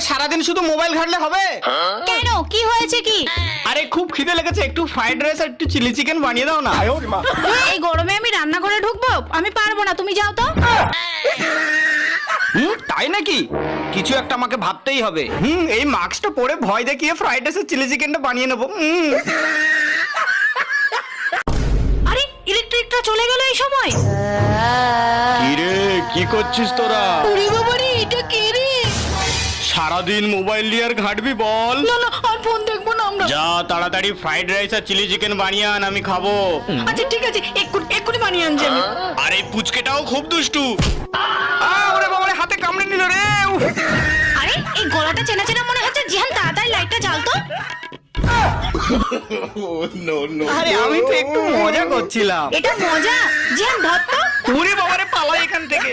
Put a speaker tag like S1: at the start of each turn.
S1: সারাদিন শুধু মোবাইল ঘাটলে হবে?
S2: কেন, কি হয়েছে কি?
S1: আরে খুব খিদে লেগেছে, একটু ফ্রাইড রাইস আর একটু চিলি চিকেন বানিয়ে দাও না।
S2: এই গরমে আমি রান্নাঘরে ঢুকবো? আমি পারবো না, তুমি যাও তো।
S1: তাই নাকি? কিছু একটা আমাকে ভাবতেই হবে। এই মাস্কটা পরে ভয় দেখিয়ে ফ্রাইড রাইস আর চিলি চিকেনটা বানিয়ে নেবো।
S2: আরে ইলেকট্রিকটা চলে গেল এই সময়।
S1: কি রে, কি করছিস তোরা?
S2: ওরে বাবারে, এটা কে রে?
S1: সারাদিন মোবাইল নিয়ে আর ঘাটবি বল?
S2: না না, আর ফোন দেখবো না আমরা।
S1: যা তাড়াতাড়ি ফ্রাইড রাইস আর চিলি চিকেন বানিয়ে আন, আমি খাবো।
S2: আচ্ছা ঠিক আছে, এক্ষুনি বানিয়ে আনছি আমি।
S1: আর এই পুচকেটাও খুব দুষ্টু। ওরে বাবারে, হাতে কামড়ে নিল রে। উফ।
S2: আরে এই গলাটা চেনা চেনা মনে হচ্ছে। জিহান তাড়াতাড়ি লাইটটা জ্বাল তো।
S1: আরে আমি তো একটু মজা করছিলাম।
S2: এটা মজা। জিহান ধর তো।
S1: ওরে বাবারে, পালাই এখান থেকে।